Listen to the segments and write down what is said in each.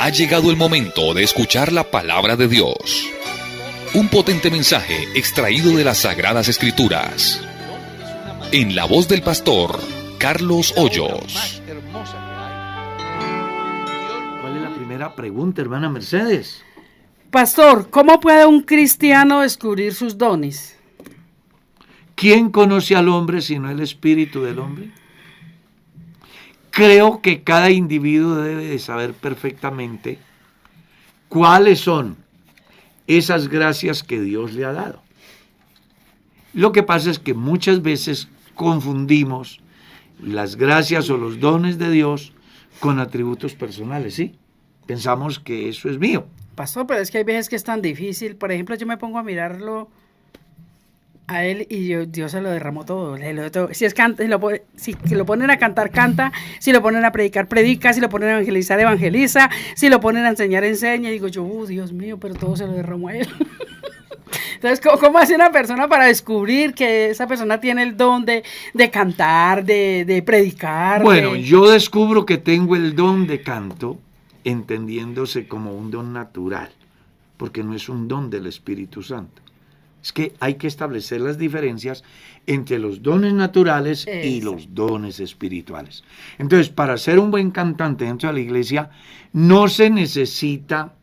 Ha llegado el momento de escuchar la palabra de Dios. Un potente mensaje extraído de las Sagradas Escrituras. En la voz del pastor Carlos Hoyos. ¿Cuál es la primera pregunta, hermana Mercedes? Pastor, ¿cómo puede un cristiano descubrir sus dones? ¿Quién conoce al hombre sino el espíritu del hombre? Creo que cada individuo debe de saber perfectamente cuáles son esas gracias que Dios le ha dado. Lo que pasa es que muchas veces confundimos las gracias o los dones de Dios con atributos personales, ¿sí? Pensamos que eso es mío. Pastor, pero es que hay veces que es tan difícil. Por ejemplo, yo me pongo a mirarlo a él y Dios se lo derramó todo. Si lo ponen a cantar, canta. Si lo ponen a predicar, predica. Si lo ponen a evangelizar, evangeliza. Si lo ponen a enseñar, enseña. Y digo yo, Dios mío, pero todo se lo derramó a él. Entonces, ¿cómo hace una persona para descubrir que esa persona tiene el don de cantar, de predicar? Bueno, yo descubro que tengo el don de canto, entendiéndose como un don natural, porque no es un don del Espíritu Santo. Es que hay que establecer las diferencias entre los dones naturales y los dones espirituales. Entonces, para ser un buen cantante dentro de la iglesia, no se necesita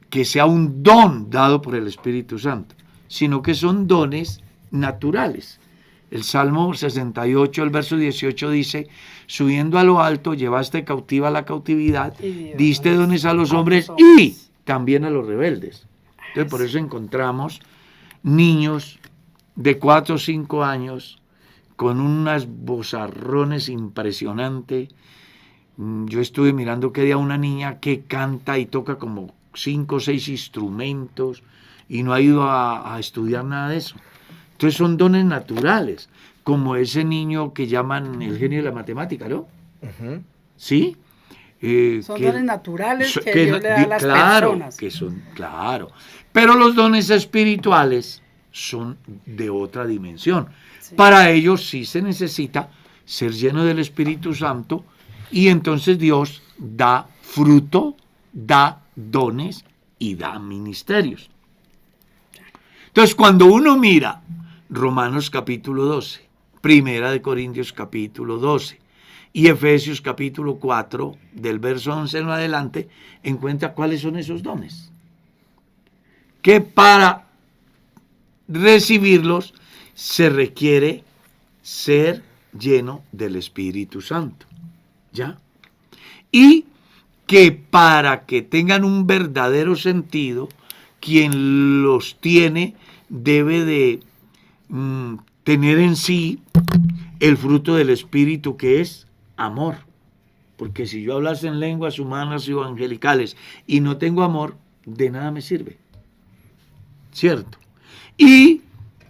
que sea un don dado por el Espíritu Santo, sino que son dones naturales. El Salmo 68, el verso 18 dice, subiendo a lo alto, llevaste cautiva la cautividad, diste dones a los hombres y también a los rebeldes. Entonces, por eso encontramos niños de 4 o 5 años con unas vozarrones impresionantes. Yo estuve mirando que día una niña que canta y toca como 5 o 6 instrumentos y no ha ido a estudiar nada de eso. Entonces son dones naturales, como ese niño que llaman el genio de la matemática, ¿no? Uh-huh. ¿Sí? Son dones naturales que Dios le da a las personas. Claro. Pero los dones espirituales son de otra dimensión. Sí. Para ellos sí se necesita ser lleno del Espíritu Santo y entonces Dios da fruto, da dones y da ministerios. Entonces, cuando uno mira Romanos capítulo 12, Primera de Corintios capítulo 12 y Efesios capítulo 4, del verso 11 en adelante, encuentra cuáles son esos dones. Que para recibirlos se requiere ser lleno del Espíritu Santo. ¿Ya? Y que para que tengan un verdadero sentido, quien los tiene debe de tener en sí el fruto del Espíritu, que es amor. Porque si yo hablase en lenguas humanas y evangelicales y no tengo amor, de nada me sirve. ¿Cierto? Y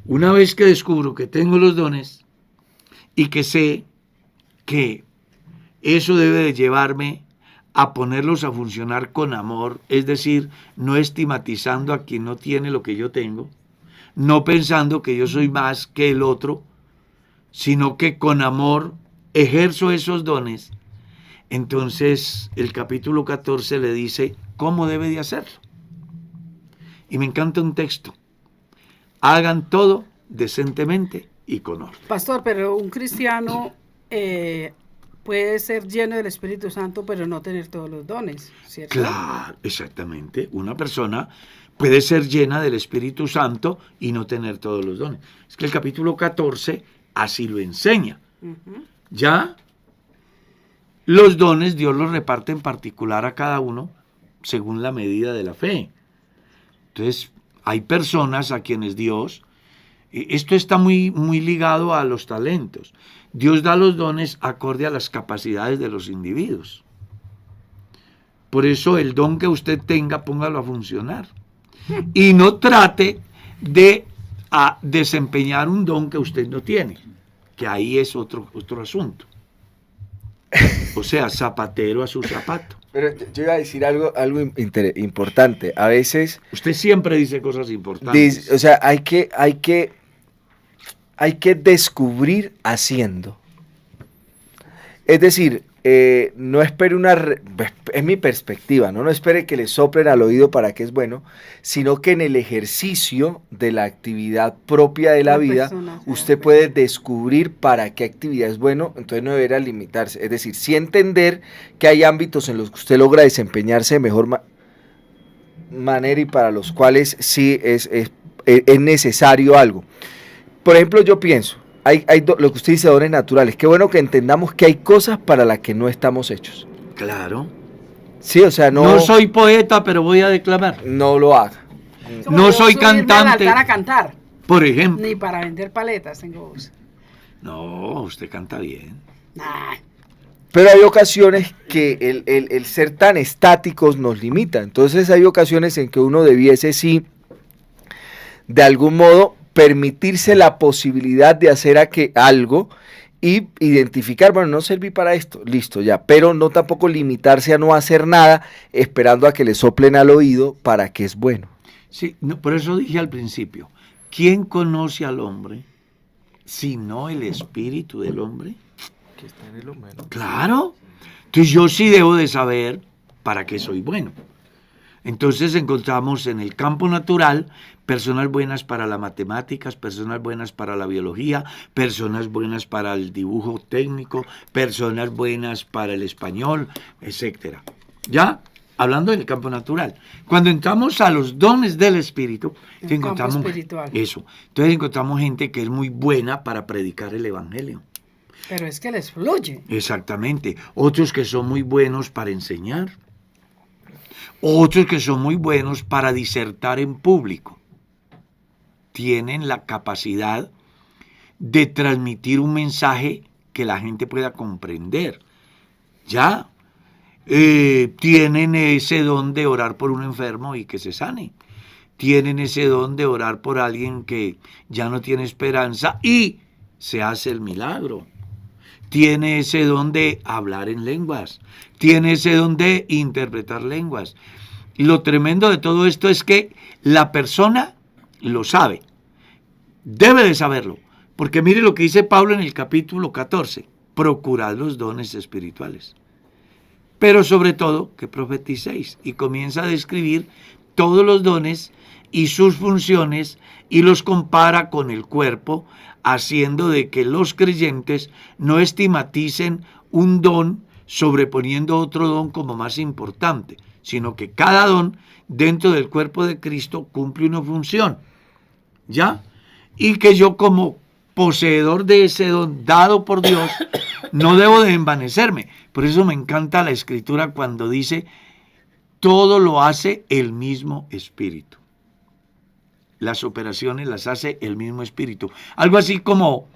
una vez que descubro que tengo los dones y que sé que eso debe de llevarme a ponerlos a funcionar con amor, es decir, no estigmatizando a quien no tiene lo que yo tengo, no pensando que yo soy más que el otro, sino que con amor ejerzo esos dones. Entonces el capítulo 14 le dice cómo debe de hacerlo. Y me encanta un texto: hagan todo decentemente y con orden. Pastor, pero un cristiano puede ser lleno del Espíritu Santo, pero no tener todos los dones, ¿cierto? Claro, exactamente. Una persona puede ser llena del Espíritu Santo y no tener todos los dones. Es que el capítulo 14 así lo enseña. Uh-huh. Ya los dones Dios los reparte en particular a cada uno según la medida de la fe. Entonces, hay personas a quienes Dios, esto está muy, muy ligado a los talentos. Dios da los dones acorde a las capacidades de los individuos. Por eso el don que usted tenga, póngalo a funcionar. Y no trate de desempeñar un don que usted no tiene, que ahí es otro asunto. O sea, zapatero a su zapato. Pero yo iba a decir algo importante. A veces... Usted siempre dice cosas importantes. O sea, hay que descubrir haciendo. Es decir, no espere es mi perspectiva, ¿no? No espere que le soplen al oído para que es bueno, sino que en el ejercicio de la actividad propia de la vida, usted puede descubrir para qué actividad es bueno, entonces no deberá limitarse. Es decir, sí entender que hay ámbitos en los que usted logra desempeñarse de mejor manera y para los cuales sí es necesario algo. Por ejemplo, yo pienso, lo que usted dice, dones naturales. Qué bueno que entendamos que hay cosas para las que no estamos hechos. Claro. Sí, o sea, No soy poeta, pero voy a declamar. No lo haga. Como No yo soy subirme al cantante. altar a cantar, Por ejemplo. ni para vender paletas tengo voz. No, usted canta bien. Ay, Pero hay ocasiones que el ser tan estáticos nos limita. Entonces hay ocasiones en que uno debiese sí, de algún modo, permitirse la posibilidad de hacer algo y identificar, bueno, no serví para esto, listo ya, pero no tampoco limitarse a no hacer nada esperando a que le soplen al oído para que es bueno. Sí, no, por eso dije al principio, ¿quién conoce al hombre sino el espíritu del hombre? Que está en el hombre, ¿no? Claro. Entonces yo sí debo de saber para qué soy bueno. Entonces encontramos en el campo natural personas buenas para las matemáticas, personas buenas para la biología, personas buenas para el dibujo técnico, personas buenas para el español, etcétera. ¿Ya? Hablando del campo natural. Cuando entramos a los dones del Espíritu, encontramos espiritual. eso. Entonces encontramos gente que es muy buena para predicar el Evangelio. pero es que les fluye. Exactamente. Otros que son muy buenos para enseñar. Otros que son muy buenos para disertar en público. Tienen la capacidad de transmitir un mensaje que la gente pueda comprender. ¿Ya? Tienen ese don de orar por un enfermo y que se sane. Tienen ese don de orar por alguien que ya no tiene esperanza y se hace el milagro. Tiene ese don de hablar en lenguas. Tiene ese don de interpretar lenguas. Y lo tremendo de todo esto es que la persona lo sabe. Debe de saberlo. Porque mire lo que dice Pablo en el capítulo 14. Procurad los dones espirituales. Pero sobre todo que profeticéis. Y comienza a describir todos los dones y sus funciones y los compara con el cuerpo, haciendo de que los creyentes no estigmaticen un don sobreponiendo otro don como más importante, sino que cada don dentro del cuerpo de Cristo cumple una función, ¿ya? Y que yo como poseedor de ese don dado por Dios, no debo de envanecerme. Por eso me encanta la Escritura cuando dice, todo lo hace el mismo Espíritu. Las operaciones las hace el mismo Espíritu. Algo así como,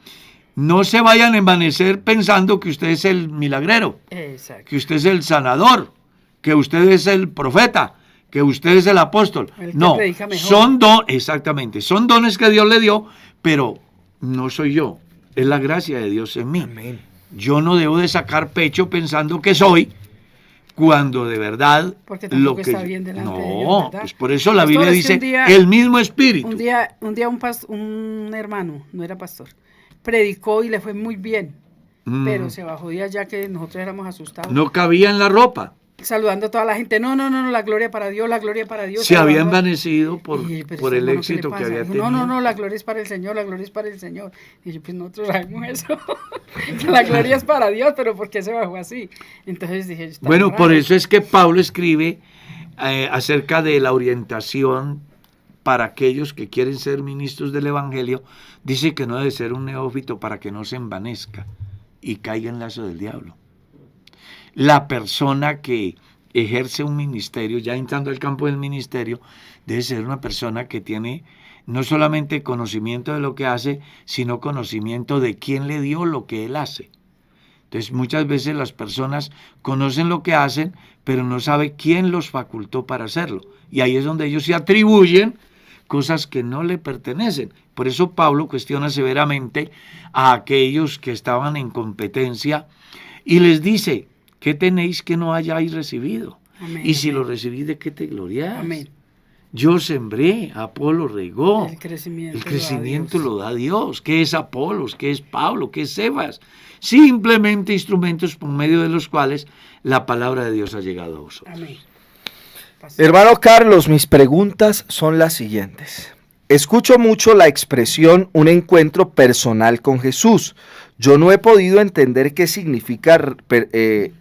no se vayan a envanecer pensando que usted es el milagrero, Exacto. que usted es el sanador, que usted es el profeta, que usted es el apóstol. El que No, predica mejor. son dones, exactamente, son dones que Dios le dio, pero no soy yo, es la gracia de Dios en mí. Amén. Yo no debo de sacar pecho pensando que soy, cuando de verdad Porque tampoco lo que está bien delante de Dios, no, ¿verdad? pues por eso la Pastor, Biblia es que dice un día- el mismo Espíritu. Un día un hermano, no era pastor, predicó y le fue muy bien, pero se bajó de allá que nosotros éramos asustados. No cabía en la ropa. Saludando a toda la gente, no, la gloria para Dios, la gloria para Dios. Se había saludando a- envanecido por Pero el hermano, ¿qué éxito le que pasa? había Dijo, tenido. No, la gloria es para el Señor, la gloria es para el Señor. Y yo, pues nosotros sabemos eso, que la gloria es para Dios, pero ¿por qué se bajó así? Entonces dije, está Bueno, por raro. eso es que Pablo escribe acerca de la orientación para aquellos que quieren ser ministros del Evangelio. Dice que no debe ser un neófito para que no se envanezca y caiga en lazo del diablo. La persona que ejerce un ministerio, ya entrando al campo del ministerio, debe ser una persona que tiene no solamente conocimiento de lo que hace, sino conocimiento de quién le dio lo que él hace. Entonces muchas veces las personas conocen lo que hacen, pero no saben quién los facultó para hacerlo. Y ahí es donde ellos se atribuyen cosas que no le pertenecen. Por eso Pablo cuestiona severamente a aquellos que estaban en competencia y les dice, ¿qué tenéis que no hayáis recibido? Amén. Y si lo recibís, ¿de qué te glorias? Amén. Yo sembré, Apolo regó. El crecimiento, El crecimiento lo da Dios. ¿Qué es Apolos? ¿Qué es Pablo? ¿Qué es Cefas? Simplemente instrumentos por medio de los cuales la palabra de Dios ha llegado a vosotros. Amén. Hermano Carlos, mis preguntas son las siguientes. Escucho mucho la expresión un encuentro personal con Jesús. Yo no he podido entender qué significa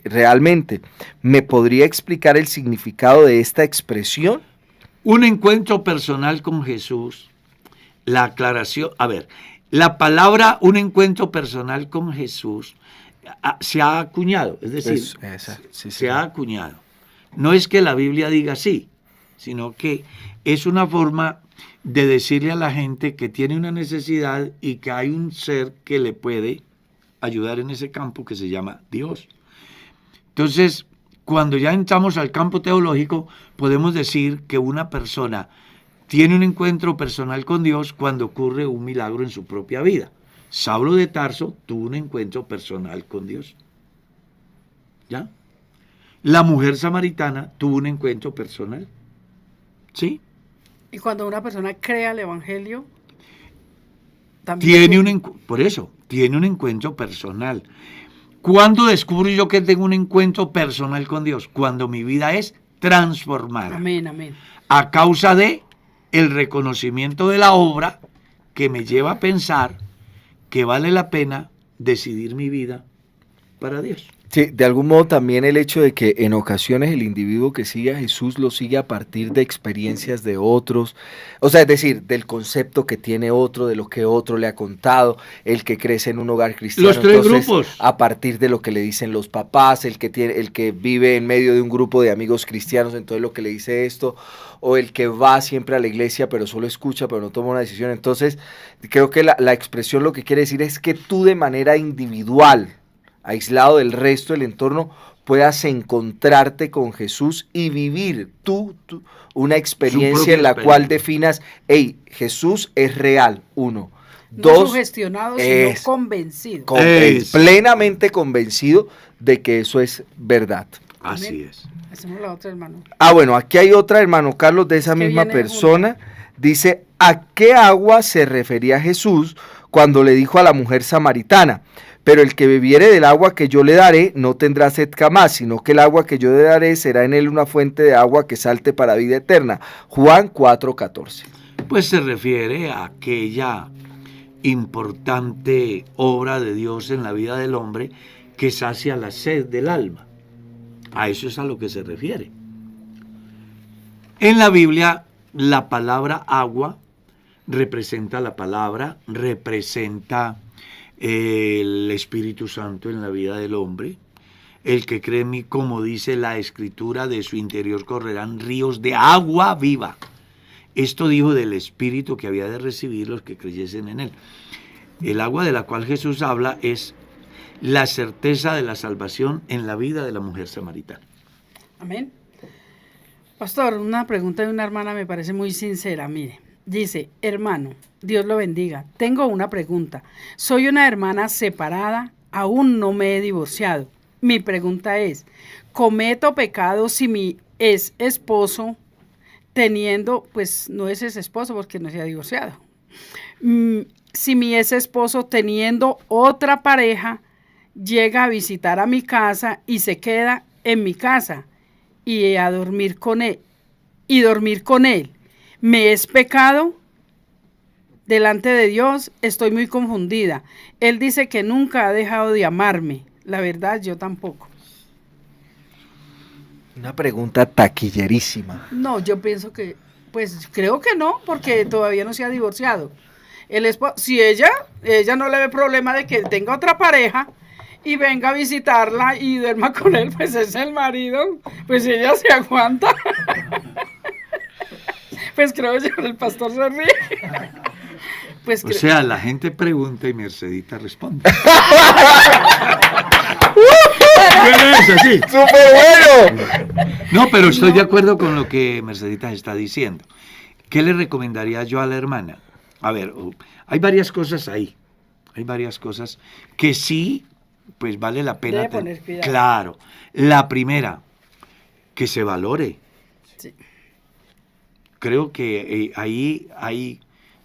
realmente. ¿Me podría explicar el significado de esta expresión? Un encuentro personal con Jesús. La aclaración, a ver, la palabra un encuentro personal con Jesús se ha acuñado, es decir, se ha acuñado. No es que la Biblia diga así, sino que es una forma de decirle a la gente que tiene una necesidad y que hay un ser que le puede ayudar en ese campo que se llama Dios. Entonces, cuando ya entramos al campo teológico, podemos decir que una persona tiene un encuentro personal con Dios cuando ocurre un milagro en su propia vida. Saulo de Tarso tuvo un encuentro personal con Dios. ¿Ya? La mujer samaritana tuvo un encuentro personal. ¿Sí? Y cuando una persona crea el evangelio, también por eso, tiene un encuentro personal. ¿Cuándo descubro yo que tengo un encuentro personal con Dios? Cuando mi vida es transformada. Amén, amén. A causa de el reconocimiento de la obra que me lleva a pensar que vale la pena decidir mi vida para Dios. Sí, de algún modo también el hecho de que en ocasiones el individuo que sigue a Jesús lo sigue a partir de experiencias de otros, o sea, es decir, del concepto que tiene otro, de lo que otro le ha contado, el que crece en un hogar cristiano, los tres entonces, grupos, a partir de lo que le dicen los papás, el que vive en medio de un grupo de amigos cristianos, entonces lo que le dice esto, o el que va siempre a la iglesia pero solo escucha, pero no toma una decisión. Entonces, creo que la expresión lo que quiere decir es que tú de manera individual, aislado del resto del entorno, puedas encontrarte con Jesús y vivir tú una experiencia en la cual definas, hey, Jesús es real, uno. No sugestionado, sino convencido. Plenamente convencido de que eso es verdad. Así es. Hacemos la otra, hermano. Bueno, aquí hay otra, hermano Carlos, de esa misma persona. Dice, ¿a qué agua se refería Jesús cuando le dijo a la mujer samaritana? Pero el que bebiere del agua que yo le daré no tendrá sed jamás, sino que el agua que yo le daré será en él una fuente de agua que salte para vida eterna. Juan 4:14. Pues se refiere a aquella importante obra de Dios en la vida del hombre que sacia la sed del alma. A eso es a lo que se refiere. En la Biblia, la palabra agua representa la palabra, representa el Espíritu Santo en la vida del hombre. El que cree en mí, como dice la Escritura, de su interior correrán ríos de agua viva. Esto dijo del Espíritu que había de recibir los que creyesen en él. El agua de la cual Jesús habla es la certeza de la salvación en la vida de la mujer samaritana. Amén. Pastor, una pregunta de una hermana me parece muy sincera, mire. Dice, hermano, Dios lo bendiga. Tengo una pregunta. Soy una hermana separada, aún no me he divorciado. Mi pregunta es, ¿cometo pecado si mi ex esposo teniendo, pues no es ex esposo porque no se ha divorciado? Si mi ex esposo teniendo otra pareja llega a visitar a mi casa y se queda en mi casa y a dormir con él, ¿me es pecado delante de Dios? Estoy muy confundida. Él dice que nunca ha dejado de amarme. La verdad, yo tampoco. Una pregunta taquillerísima. No, yo pienso que, pues creo que no, porque todavía no se ha divorciado. Si ella no le ve problema de que tenga otra pareja y venga a visitarla y duerma con él, pues es el marido, pues ella se aguanta. Pues creo yo, el pastor se ríe. Pues o sea, la gente pregunta y Mercedita responde. ¿Es así? ¡Súper bueno! No, pero estoy de acuerdo con lo que Mercedita está diciendo. ¿Qué le recomendaría yo a la hermana? A ver, hay varias cosas ahí. Hay varias cosas que sí, pues vale la pena. Debe poner cuidado. Claro. La primera, que se valore. Sí. creo que ahí hay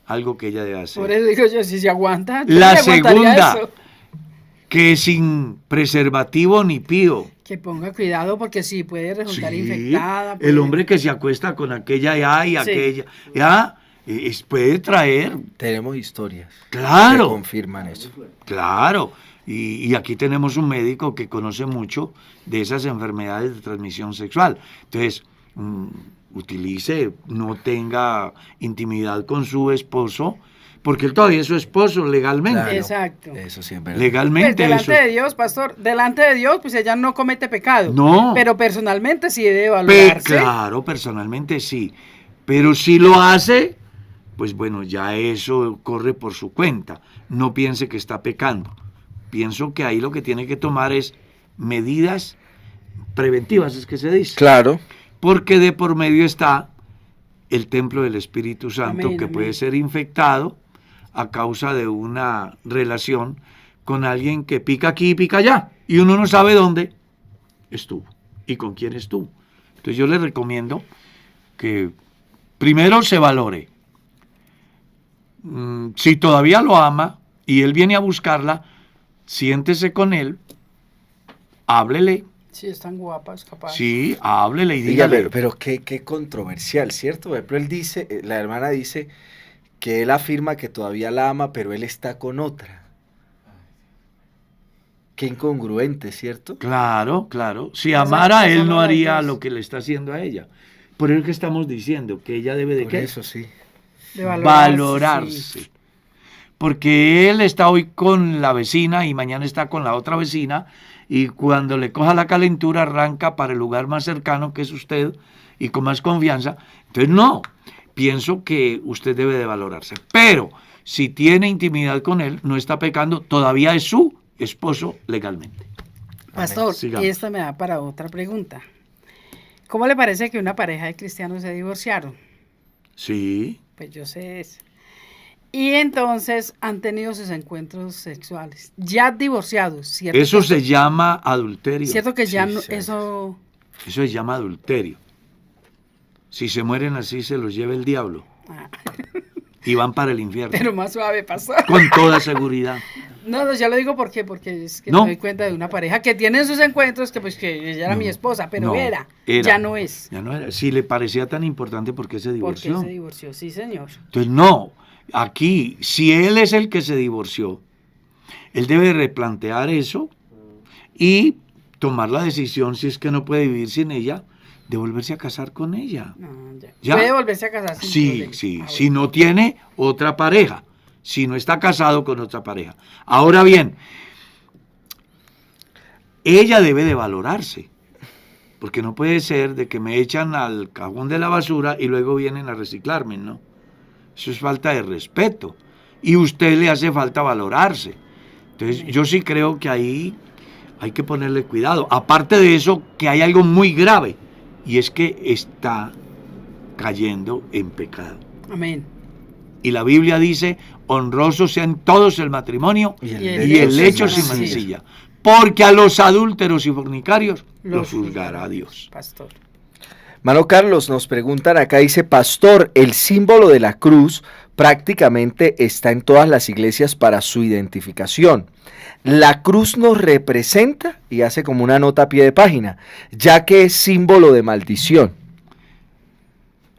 algo que ella debe hacer. Por eso digo yo, si se aguanta, yo La le aguantaría segunda, eso. que sin preservativo ni pío. Que ponga cuidado porque sí, puede resultar Sí, infectada. el hombre que se acuesta con aquella ya y Sí. aquella, ya, puede traer, Tenemos historias Claro. que confirman eso. claro, y aquí tenemos un médico que conoce mucho de esas enfermedades de transmisión sexual. Entonces, utilice, no tenga intimidad con su esposo, porque él todavía es su esposo legalmente. Claro, Exacto. Eso siempre. Pues Legalmente delante eso. de Dios, pastor, delante de Dios, pues ella no comete pecado. No. Pero personalmente sí debe valorarse. Claro, personalmente sí. Pero si lo hace, pues bueno, ya eso corre por su cuenta. No piense que está pecando. Pienso que ahí lo que tiene que tomar es medidas preventivas, es que se dice. Claro. Porque de por medio está el templo del Espíritu Santo, Amén, que amén. puede ser infectado a causa de una relación con alguien que pica aquí y pica allá, y uno no sabe dónde estuvo y con quién estuvo. Entonces yo le recomiendo que primero se valore. Si todavía lo ama y él viene a buscarla, siéntese con él, háblele, Sí, están guapas, capaz. sí, háblele y Diga, dígale. pero qué controversial, ¿cierto? Por ejemplo, él dice, la hermana dice que él afirma que todavía la ama, pero él está con otra. Qué incongruente, ¿cierto? Claro, claro. Si Exacto, amara, él son no las haría dos. lo que le está haciendo a ella. Por eso es que estamos diciendo que ella debe de Por ¿qué? eso sí. De valorarse. Valorarse. Porque él está hoy con la vecina y mañana está con la otra vecina, y cuando le coja la calentura arranca para el lugar más cercano, que es usted, y con más confianza. Entonces no, pienso que usted debe de valorarse. Pero si tiene intimidad con él, no está pecando, todavía es su esposo legalmente. Pastor, Sigamos. esta me da para otra pregunta. ¿Cómo le parece que una pareja de cristianos se divorciaron? Sí. Pues yo sé eso. Y entonces han tenido sus encuentros sexuales. Ya divorciados, ¿cierto? Eso pastor? se llama adulterio. Cierto que ya Sí, no, sí. eso... Eso se llama adulterio. Si se mueren así, se los lleva el diablo Ah, y van para el infierno. pero más suave, pastor. Con toda seguridad. No, ya lo digo porque es que No. me doy cuenta de una pareja que tiene sus encuentros, que pues que ella era mi esposa, pero No, ya no es. Ya no era. Si le parecía tan importante, ¿por qué se ¿Por divorció? qué se divorció? Sí, señor. Entonces, no. Aquí, si él es el que se divorció, él debe replantear eso y tomar la decisión, si es que no puede vivir sin ella, de volverse a casar con ella. No, ya. ¿Ya? Puede volverse a casar sin Sí, problema. sí. Ah, Si bueno. no tiene otra pareja, si no está casado con otra pareja. Ahora bien, ella debe de valorarse, porque no puede ser de que me echan al cajón de la basura y luego vienen a reciclarme, ¿no? Eso es falta de respeto. Y usted le hace falta valorarse. Entonces, yo sí creo que ahí hay que ponerle cuidado. Aparte de eso, que hay algo muy grave, y es que está cayendo en pecado. Amén. Y la Biblia dice, honroso sean todos el matrimonio Y y el lecho sin mancilla. mancilla. Porque a los adúlteros y fornicarios los juzgará Dios. Pastor. Mano Carlos, nos preguntan acá, dice, pastor, el símbolo de la cruz prácticamente está en todas las iglesias para su identificación. La cruz nos representa, y hace como una nota a pie de página, ya que es símbolo de maldición.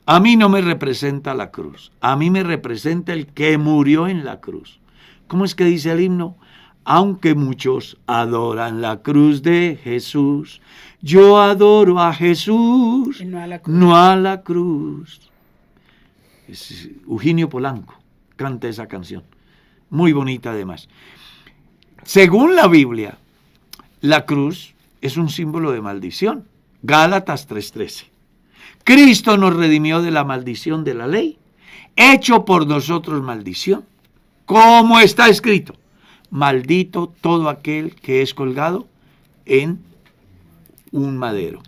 A mí no me representa la cruz, a mí me representa el que murió en la cruz. ¿Cómo es que dice el himno? Aunque muchos adoran la cruz de Jesús, yo adoro a Jesús, Y no a la cruz. no a la cruz. Es Eugenio Polanco canta esa canción, muy bonita además. Según la Biblia, la cruz es un símbolo de maldición. Gálatas 3:13. Cristo nos redimió de la maldición de la ley, hecho por nosotros maldición, como está escrito, maldito todo aquel que es colgado en un madero.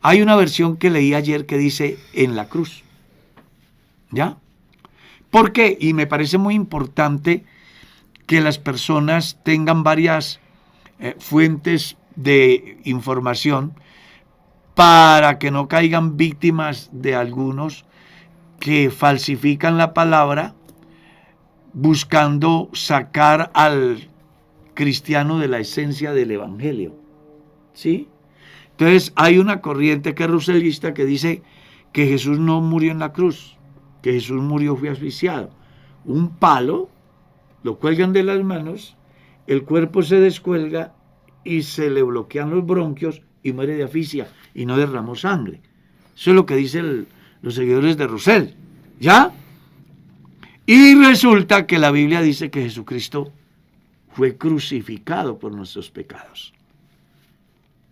Hay una versión que leí ayer que dice en la cruz. ¿Ya? ¿Por qué? Y me parece muy importante que las personas tengan varias fuentes de información para que no caigan víctimas de algunos que falsifican la palabra buscando sacar al cristiano de la esencia del evangelio. ¿Sí? Entonces hay una corriente que es ruselista que dice que Jesús no murió en la cruz, que Jesús murió, fue asfixiado. Un palo, lo cuelgan de las manos, el cuerpo se descuelga y se le bloquean los bronquios y muere de asfixia y no derramó sangre. Eso es lo que dicen los seguidores de Russell. ¿Ya? Y resulta que la Biblia dice que Jesucristo fue crucificado por nuestros pecados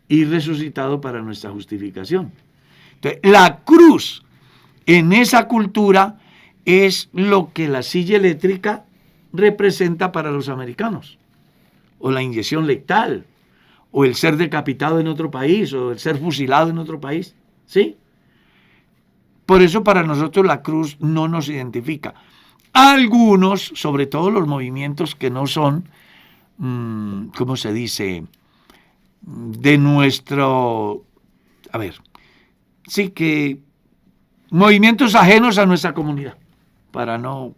y resucitado para nuestra justificación. Entonces, la cruz en esa cultura es lo que la silla eléctrica representa para los americanos, o la inyección letal, o el ser decapitado en otro país, o el ser fusilado en otro país, ¿sí? Por eso para nosotros la cruz no nos identifica. Algunos, sobre todo los movimientos que no son, ¿cómo se dice?, de nuestro, a ver, sí que movimientos ajenos a nuestra comunidad, para no,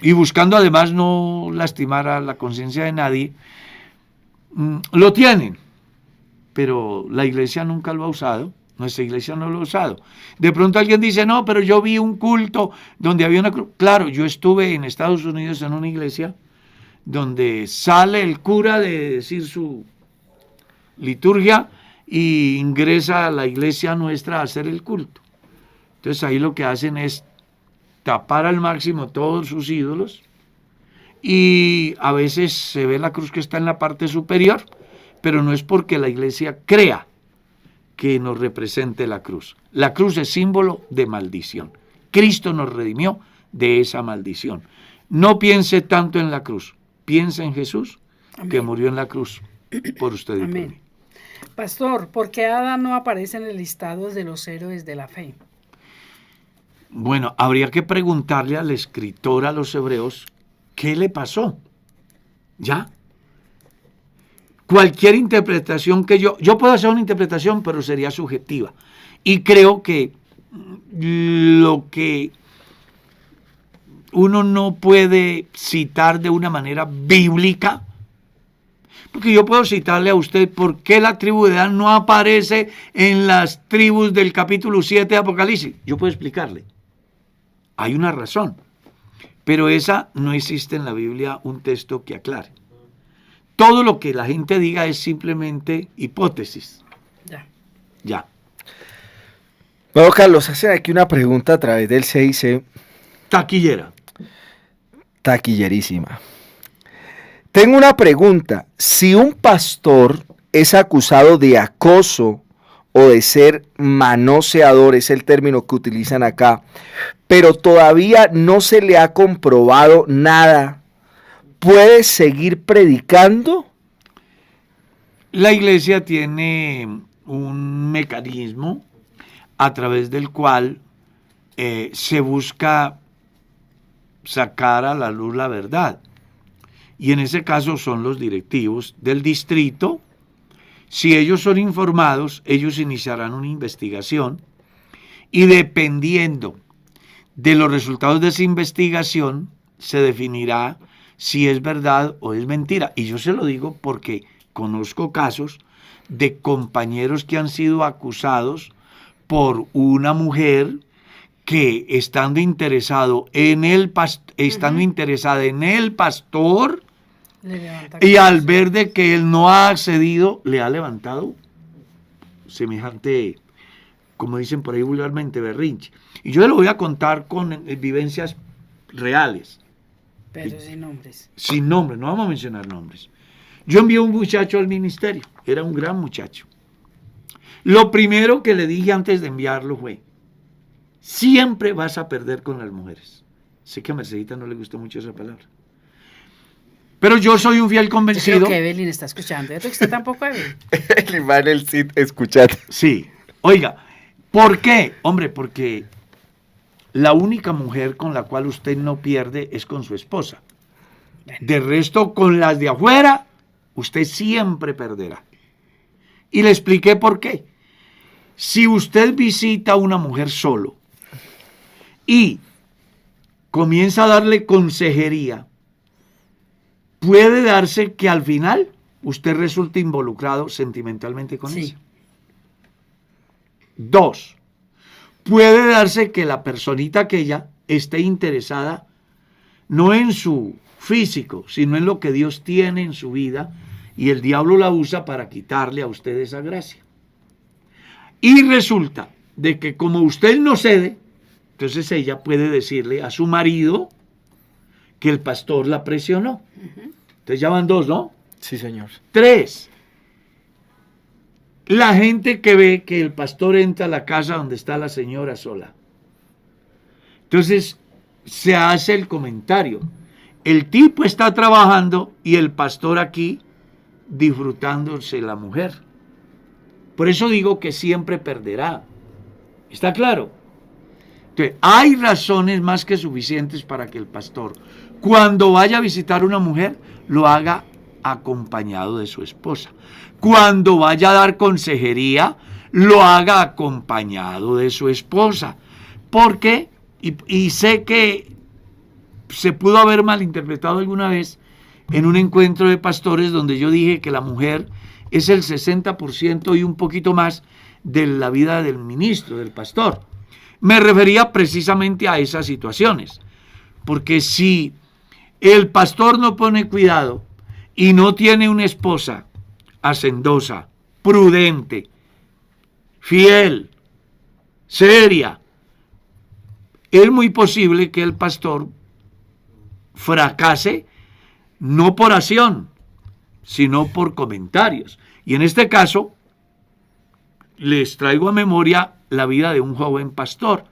y buscando además no lastimar a la conciencia de nadie, lo tienen, pero la iglesia nunca lo ha usado, nuestra iglesia no lo ha usado. De pronto alguien dice, no, pero yo vi un culto donde había una cruz. Claro, yo estuve en Estados Unidos en una iglesia donde sale el cura de decir su liturgia y ingresa a la iglesia nuestra a hacer el culto. Entonces ahí lo que hacen es tapar al máximo todos sus ídolos y a veces se ve la cruz que está en la parte superior, pero no es porque la iglesia crea que nos represente la cruz. La cruz es símbolo de maldición. Cristo nos redimió de esa maldición. No piense tanto en la cruz, piensa en Jesús. Amén. Que murió en la cruz por usted y por mí. Pastor, ¿por qué Adán no aparece en el listado de los héroes de la fe? Bueno, habría que preguntarle al escritor a los hebreos qué le pasó. ¿Ya? Cualquier interpretación que yo puedo hacer una interpretación, pero sería subjetiva. Y creo que lo que uno no puede citar de una manera bíblica, porque yo puedo citarle a usted por qué la tribu de Dan no aparece en las tribus del capítulo 7 de Apocalipsis. Yo puedo explicarle. Hay una razón, pero esa no existe en la Biblia un texto que aclare. Todo lo que la gente diga es simplemente hipótesis. Ya. Bueno, Carlos, hacen aquí una pregunta a través del CIC. Taquillera. Taquillerísima. Tengo una pregunta. Si un pastor es acusado de acoso o de ser manoseador, es el término que utilizan acá, pero todavía no se le ha comprobado nada, ¿puede seguir predicando? La iglesia tiene un mecanismo a través del cual se busca sacar a la luz la verdad. Y en ese caso son los directivos del distrito. Si ellos son informados, ellos iniciarán una investigación y dependiendo de los resultados de esa investigación se definirá si es verdad o es mentira. Y yo se lo digo porque conozco casos de compañeros que han sido acusados por una mujer que estando interesada en el pastor y al ver de que él no ha accedido, le ha levantado semejante, como dicen por ahí vulgarmente, berrinche. Y yo le voy a contar con vivencias reales. Pero sin nombres. Sin nombres, no vamos a mencionar nombres. Yo envié un muchacho al ministerio, era un gran muchacho. Lo primero que le dije antes de enviarlo fue, siempre vas a perder con las mujeres. Sé que a Mercedita no le gustó mucho esa palabra. Pero yo soy un fiel convencido. Yo creo que Evelyn está escuchando. ¿Yo creo que usted tampoco, Evelyn? El man el Cid escuchando. Sí. Oiga, ¿por qué? Hombre, porque la única mujer con la cual usted no pierde es con su esposa. De resto, con las de afuera, usted siempre perderá. Y le expliqué por qué. Si usted visita a una mujer solo y comienza a darle consejería, puede darse que al final usted resulte involucrado sentimentalmente con ella. 2, puede darse que la personita aquella esté interesada no en su físico, sino en lo que Dios tiene en su vida, y el diablo la usa para quitarle a usted esa gracia. Y resulta de que como usted no cede, entonces ella puede decirle a su marido que el pastor la presionó. Entonces ya van 2, ¿no? Sí, señor. 3, la gente que ve que el pastor entra a la casa donde está la señora sola. Entonces se hace el comentario: el tipo está trabajando y el pastor aquí disfrutándose la mujer. Por eso digo que siempre perderá. ¿Está claro? Entonces, hay razones más que suficientes para que el pastor, cuando vaya a visitar a una mujer, lo haga acompañado de su esposa. Cuando vaya a dar consejería, lo haga acompañado de su esposa. Porque, y sé que se pudo haber malinterpretado alguna vez en un encuentro de pastores donde yo dije que la mujer es el 60% y un poquito más de la vida del ministro, del pastor. Me refería precisamente a esas situaciones, porque si el pastor no pone cuidado y no tiene una esposa hacendosa, prudente, fiel, seria, es muy posible que el pastor fracase no por acción, sino por comentarios. Y en este caso, les traigo a memoria la vida de un joven pastor.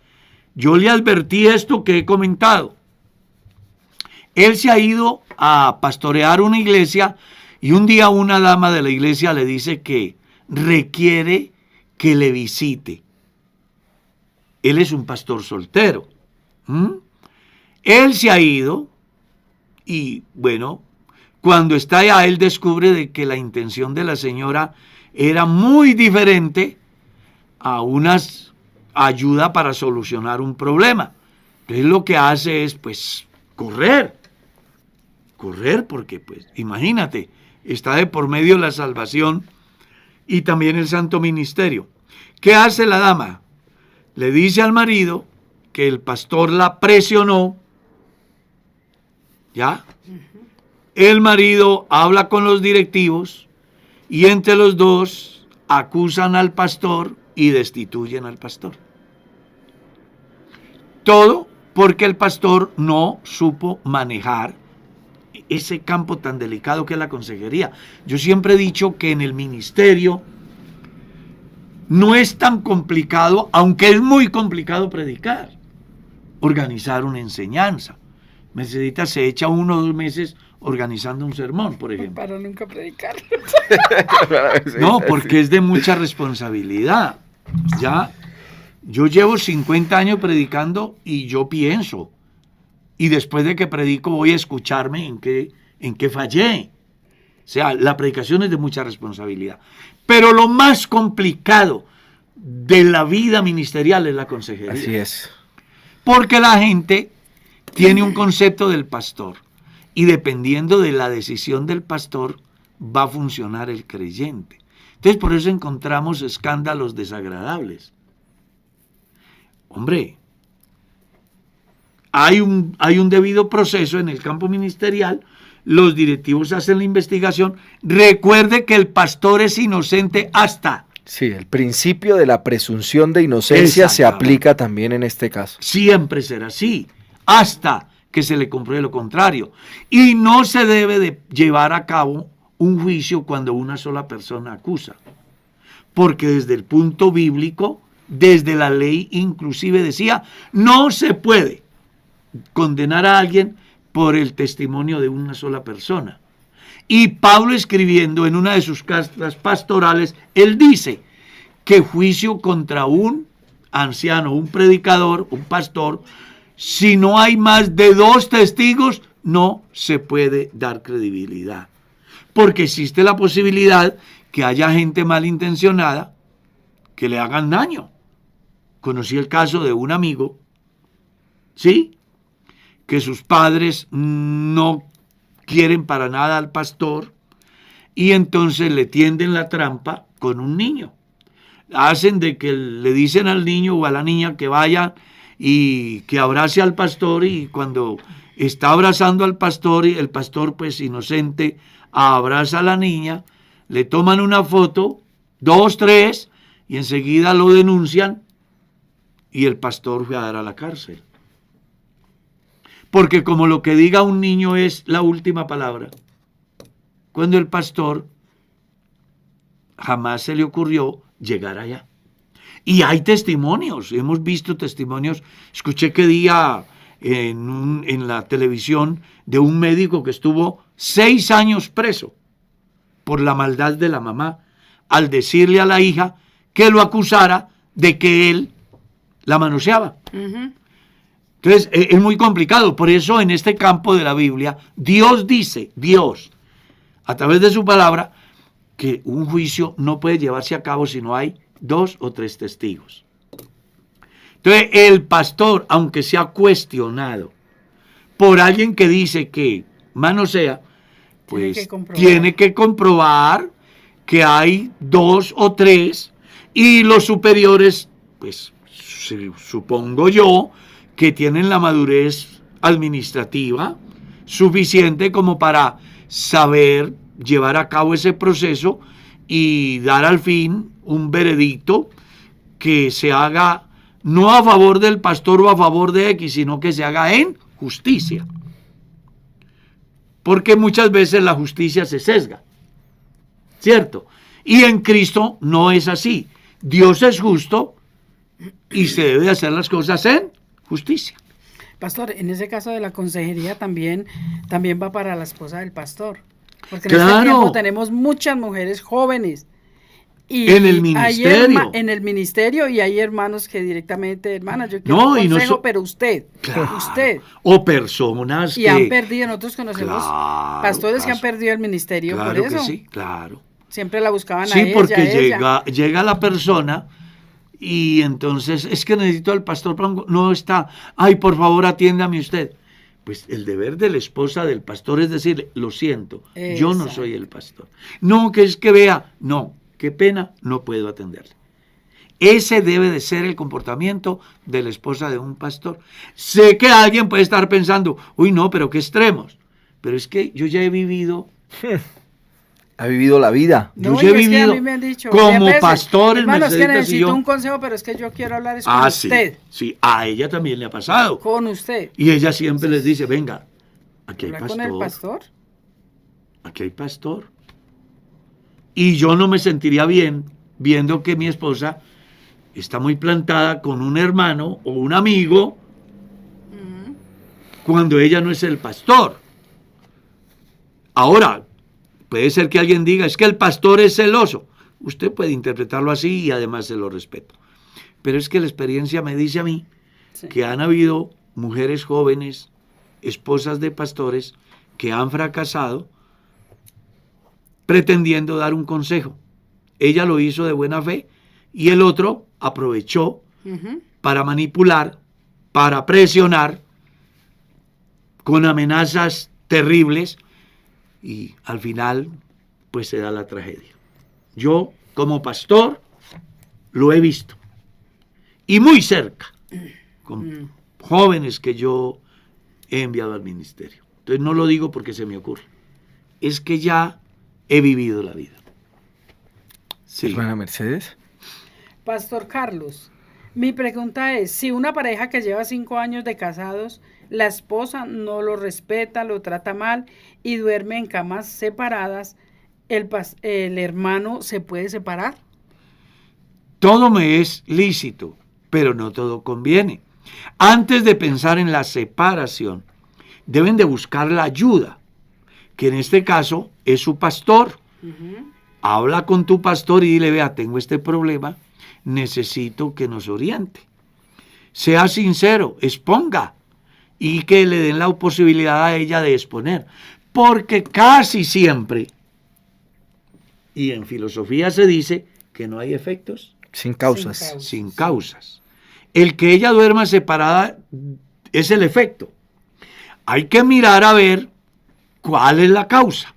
Yo le advertí esto que he comentado. Él se ha ido a pastorear una iglesia y un día una dama de la iglesia le dice que requiere que le visite. Él es un pastor soltero. Él se ha ido y bueno, cuando está allá él descubre de que la intención de la señora era muy diferente a unas ayuda para solucionar un problema. Entonces lo que hace es pues correr porque pues imagínate, está de por medio la salvación y también el santo ministerio. ¿Qué hace la dama? Le dice al marido que el pastor la presionó, ¿ya? El marido habla con los directivos y entre los dos acusan al pastor y destituyen al pastor. Todo porque el pastor no supo manejar ese campo tan delicado que es la consejería. Yo siempre he dicho que en el ministerio no es tan complicado, aunque es muy complicado predicar, organizar una enseñanza. Se echa 1 o 2 meses organizando un sermón, por ejemplo. Para nunca predicar. No, porque es de mucha responsabilidad. Ya, yo llevo 50 años predicando y yo pienso, y después de que predico voy a escucharme en qué fallé. O sea, la predicación es de mucha responsabilidad. Pero lo más complicado de la vida ministerial es la consejería. Así es. Porque la gente tiene un concepto del pastor y dependiendo de la decisión del pastor va a funcionar el creyente. Entonces por eso encontramos escándalos desagradables. Hombre, hay un debido proceso en el campo ministerial, los directivos hacen la investigación. Recuerde que el pastor es inocente hasta... Sí, el principio de la presunción de inocencia se aplica también en este caso. Siempre será así, hasta que se le compruebe lo contrario. Y no se debe de llevar a cabo un juicio cuando una sola persona acusa. Porque desde el punto bíblico, desde la ley inclusive decía, no se puede condenar a alguien por el testimonio de una sola persona. Y Pablo, escribiendo en una de sus cartas pastorales, él dice que juicio contra un anciano, un predicador, un pastor, si no hay más de 2 testigos, no se puede dar credibilidad. Porque existe la posibilidad que haya gente malintencionada que le hagan daño. Conocí el caso de un amigo ¿sí? Que sus padres no quieren para nada al pastor y entonces le tienden la trampa con un niño. Hacen de que le dicen al niño o a la niña que vaya y que abrace al pastor, y cuando está abrazando al pastor y el pastor pues inocente abraza a la niña, le toman una foto, 2, 3 y enseguida lo denuncian y el pastor fue a dar a la cárcel. Porque como lo que diga un niño es la última palabra, cuando el pastor jamás se le ocurrió llegar allá. Y hay testimonios, hemos visto testimonios. Escuché que día en la televisión de un médico que estuvo 6 años preso por la maldad de la mamá, al decirle a la hija que lo acusara de que él la manoseaba. Entonces es muy complicado. Por eso en este campo de la Biblia Dios dice, Dios a través de su palabra, que un juicio no puede llevarse a cabo si no hay 2 o 3 testigos. Entonces el pastor, aunque sea cuestionado por alguien que dice que manosea, pues tiene que comprobar que hay 2 o 3 y los superiores, pues supongo yo, que tienen la madurez administrativa suficiente como para saber llevar a cabo ese proceso y dar al fin un veredicto que se haga no a favor del pastor o a favor de X, sino que se haga en justicia. Porque muchas veces la justicia se sesga, ¿cierto? Y en Cristo no es así. Dios es justo y se debe hacer las cosas en justicia. Pastor, en ese caso de la consejería también va para la esposa del pastor. Porque en claro. este tiempo tenemos muchas mujeres jóvenes. Y en el ministerio. En el ministerio, y hay hermanos que directamente, hermana, yo quiero un consejo, pero usted. O personas que han perdido, nosotros conocemos pastores que han perdido el ministerio por eso. Que sí, claro. Siempre la buscaban a ella. Sí, porque llega la persona y entonces, es que necesito al pastor, no está, ay, por favor, atiéndame usted. Pues el deber de la esposa del pastor es decirle, lo siento, yo no soy el pastor. No, que es que vea, no, qué pena, no puedo atenderle. Ese debe de ser el comportamiento de la esposa de un pastor. Sé que alguien puede estar pensando, uy, no, pero qué extremos. Pero es que yo ya he vivido... Ha vivido la vida. No, yo he vivido a mí me han dicho, como pastor. Hermano, es que necesito un consejo, pero es que yo quiero hablar con usted. Sí, a ella también le ha pasado. Con usted. Y ella siempre les dice, venga, aquí hay pastor. ¿Con el pastor? Aquí hay pastor. Y yo no me sentiría bien viendo que mi esposa está muy plantada con un hermano o un amigo cuando ella no es el pastor. Ahora, puede ser que alguien diga, es que el pastor es celoso. Usted puede interpretarlo así y además se lo respeto. Pero es que la experiencia me dice a mí que han habido mujeres jóvenes, esposas de pastores, que han fracasado pretendiendo dar un consejo. Ella lo hizo de buena fe y el otro aprovechó para manipular, para presionar con amenazas terribles. Y al final, pues se da la tragedia. Yo, como pastor, lo he visto. Y muy cerca, con jóvenes que yo he enviado al ministerio. Entonces no lo digo porque se me ocurre. Es que ya he vivido la vida. Sí. Hermana Mercedes. Pastor Carlos, mi pregunta es, si una pareja que lleva 5 años de casados, la esposa no lo respeta, lo trata mal y duerme en camas separadas, ¿el hermano se puede separar? Todo me es lícito, pero no todo conviene. Antes de pensar en la separación, deben de buscar la ayuda, que en este caso es su pastor. Habla con tu pastor y dile, vea, tengo este problema, necesito que nos oriente. Sea sincero, exponga. Y que le den la posibilidad a ella de exponer. Porque casi siempre, y en filosofía se dice que no hay efectos sin causas. Sin causas. El que ella duerma separada es el efecto. Hay que mirar a ver cuál es la causa.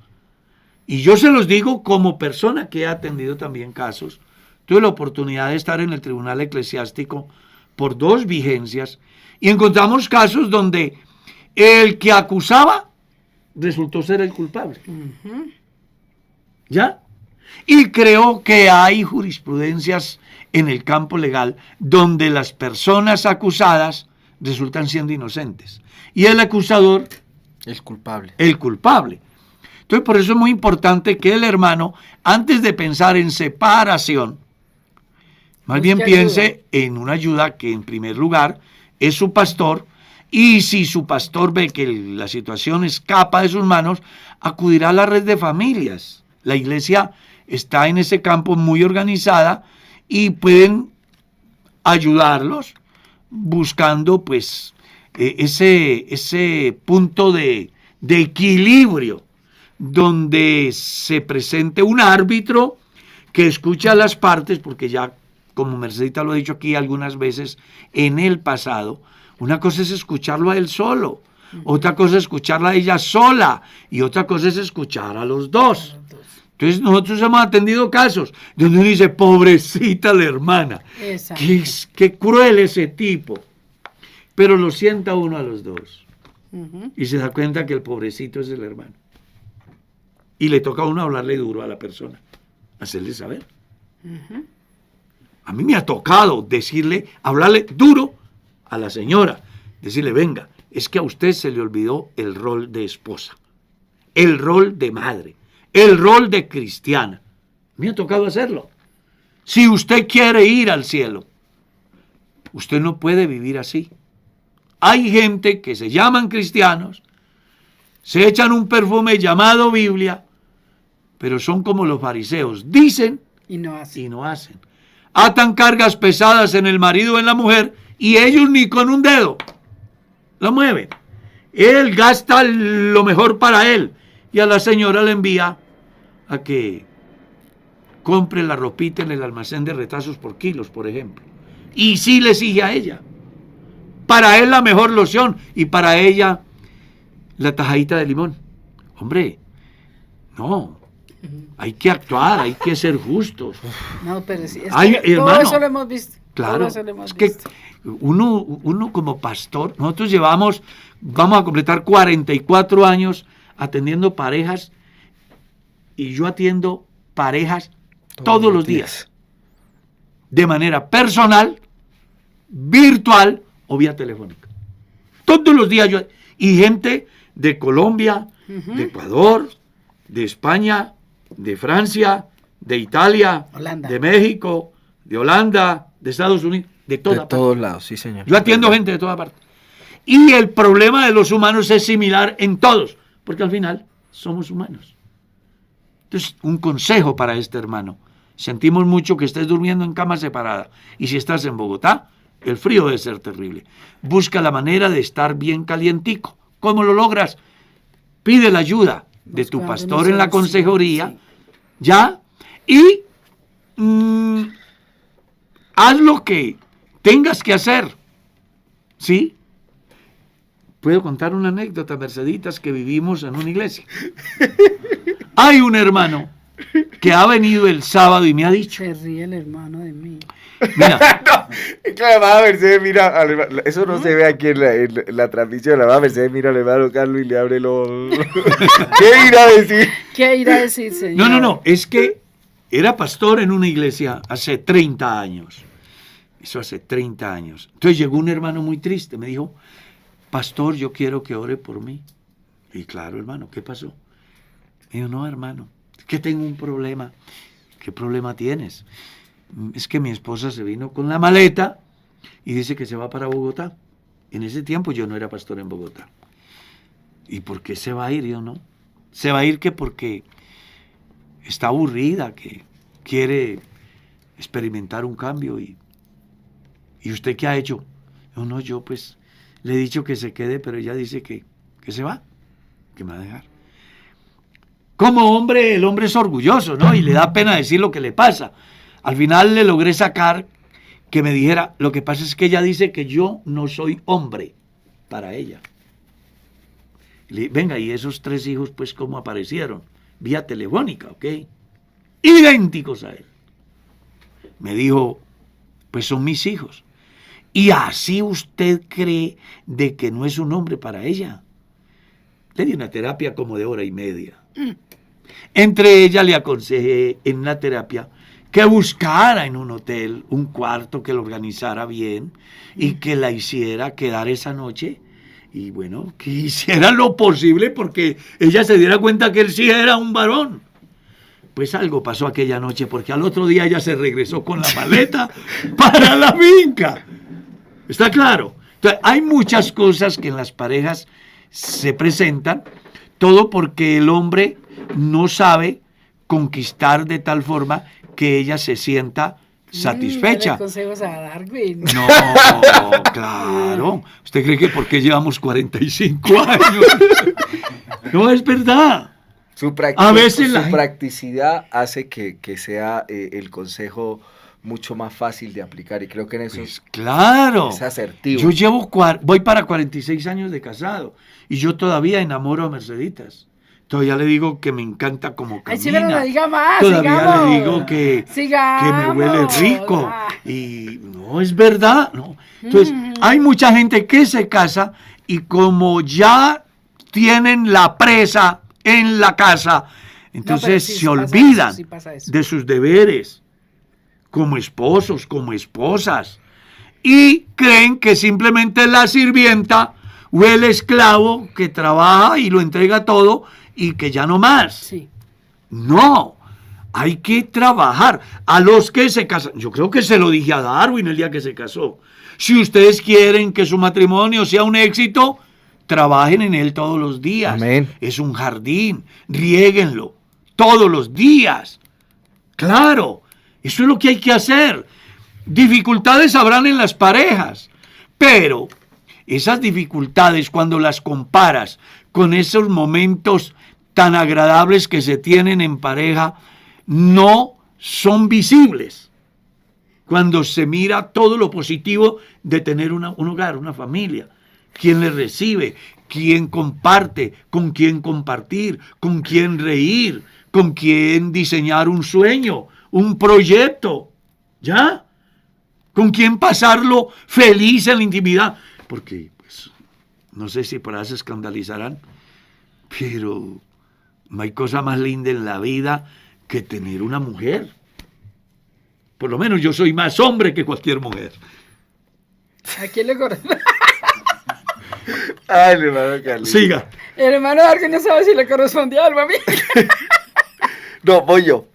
Y yo se los digo como persona que he atendido también casos. Tuve la oportunidad de estar en el tribunal eclesiástico por 2 vigencias y encontramos casos donde el que acusaba resultó ser el culpable. ¿Ya? Y creo que hay jurisprudencias en el campo legal donde las personas acusadas resultan siendo inocentes y el acusador El culpable. el culpable. Entonces, por eso es muy importante que el hermano, antes de pensar en separación, más bien piense en una ayuda que en primer lugar es su pastor, y si su pastor ve que la situación escapa de sus manos, acudirá a la red de familias. La iglesia está en ese campo muy organizada y pueden ayudarlos buscando pues ese punto de equilibrio donde se presente un árbitro que escucha a las partes, porque ya, como Mercedita lo ha dicho aquí algunas veces en el pasado, una cosa es escucharlo a él solo, otra cosa es escucharla a ella sola, y otra cosa es escuchar a los dos. Entonces nosotros hemos atendido casos donde uno dice, pobrecita la hermana, qué cruel ese tipo, pero lo sienta uno a los dos, y se da cuenta que el pobrecito es el hermano. Y le toca a uno hablarle duro a la persona, hacerle saber. A mí me ha tocado hablarle duro a la señora, decirle, venga, es que a usted se le olvidó el rol de esposa, el rol de madre, el rol de cristiana. Me ha tocado hacerlo. Si usted quiere ir al cielo, usted no puede vivir así. Hay gente que se llaman cristianos, se echan un perfume llamado Biblia, pero son como los fariseos, dicen y no hacen. Atan cargas pesadas en el marido o en la mujer y ellos ni con un dedo lo mueven. Él gasta lo mejor para él y a la señora le envía a que compre la ropita en el almacén de retazos por kilos, por ejemplo. Y sí le exige a ella. Para él la mejor loción y para ella la tajadita de limón. Hombre, no. Hay que actuar, hay que ser justos. No, pero sí, todo eso lo hemos visto. Claro, es que uno como pastor, nosotros vamos a completar 44 años atendiendo parejas, y yo atiendo parejas todos los días, de manera personal, virtual o vía telefónica. Todos los días y gente de Colombia, de Ecuador, de España, de Francia, de Italia, Holanda, de México, de Holanda, de Estados Unidos, de todos lados, sí, señor. Yo atiendo gente de toda parte. Y el problema de los humanos es similar en todos, porque al final somos humanos. Entonces, un consejo para este hermano. Sentimos mucho que estés durmiendo en cama separada. Y si estás en Bogotá, el frío debe ser terrible. Busca la manera de estar bien calientico. ¿Cómo lo logras? Pide la ayuda de tu pastor en la consejería, sí. ¿Ya? Y haz lo que tengas que hacer, ¿sí? Puedo contar una anécdota, Merceditas, que vivimos en una iglesia. Hay un hermano que ha venido el sábado y me ha dicho... Se ríe el hermano de mí. Mira. No, es que la hermana Mercedes mira, eso no se ve aquí en la transmisión, la hermana Mercedes mira al hermano Carlos y le abre los... ¿Qué irá a decir? ¿Qué irá a decir, señor? No, es que era pastor en una iglesia hace 30 años. Eso hace 30 años. Entonces llegó un hermano muy triste, me dijo, pastor, yo quiero que ore por mí. Y claro, hermano, ¿qué pasó? Me dijo, no, hermano, es que tengo un problema. ¿Qué problema tienes? Es que mi esposa se vino con la maleta y dice que se va para Bogotá. En ese tiempo yo no era pastor en Bogotá. ¿Y por qué se va a ir? Yo no. Se va a ir que porque está aburrida, que quiere experimentar un cambio. ¿Y usted qué ha hecho? No, yo pues le he dicho que se quede, pero ella dice que se va, que me va a dejar. Como hombre, el hombre es orgulloso, ¿no? Y le da pena decir lo que le pasa. Al final le logré sacar que me dijera, lo que pasa es que ella dice que yo no soy hombre. para ella. Venga, y esos 3 hijos, pues, ¿cómo aparecieron? Vía telefónica, ¿ok? Idénticos a él. Me dijo, pues son mis hijos. Y así usted cree de que no es un hombre para ella. Le di una terapia como de 1 hora y media. Entre ellas le aconsejé en la terapia que buscara en un hotel un cuarto que lo organizara bien y que la hiciera quedar esa noche. Y bueno, que hiciera lo posible porque ella se diera cuenta que él sí era un varón. Pues algo pasó aquella noche porque al otro día ella se regresó con la maleta para la finca. ¿Está claro? Entonces, hay muchas cosas que en las parejas se presentan, todo porque el hombre no sabe conquistar de tal forma que ella se sienta satisfecha. Dale consejos a Darwin. No, claro. ¿Usted cree que porque llevamos 45 años? No, es verdad. Su A veces la practicidad hace que sea el consejo mucho más fácil de aplicar, y creo que en eso Pues claro. es asertivo. Yo llevo, voy para 46 años de casado y yo todavía enamoro a Merceditas. Todavía le digo que me encanta como camina. Ay, sí, pero no diga más, Todavía sigamos. le digo que me huele rico. Ah. Y no, es verdad, ¿no? Entonces, hay mucha gente que se casa y como ya tienen la presa en la casa, entonces sí, se sí pasa olvidan eso, sí pasa eso. de sus deberes como esposos, como esposas, y creen que simplemente la sirvienta o el esclavo que trabaja y lo entrega todo y que ya no más. Sí. No, hay que trabajar. A los que se casan, yo creo que se lo dije a Darwin el día que se casó. Si ustedes quieren que su matrimonio sea un éxito, trabajen en él todos los días. Amén. Es un jardín, riéguenlo todos los días. Claro, eso es lo que hay que hacer. Dificultades habrán en las parejas, pero esas dificultades, cuando las comparas con esos momentos tan agradables que se tienen en pareja, no son visibles. Cuando se mira todo lo positivo de tener un hogar, una familia, quién le recibe, quién comparte, con quién compartir, con quién reír, con quién diseñar un sueño, un proyecto, ¿ya? Con quién pasarlo feliz en la intimidad. Porque, pues, no sé si por ahí se escandalizarán, pero no hay cosa más linda en la vida que tener una mujer. Por lo menos yo soy más hombre que cualquier mujer. ¿A quién le corresponde? Ay, hermano Carlos. Siga. El hermano Darwin no sabe si le correspondía algo a mí. No, voy yo.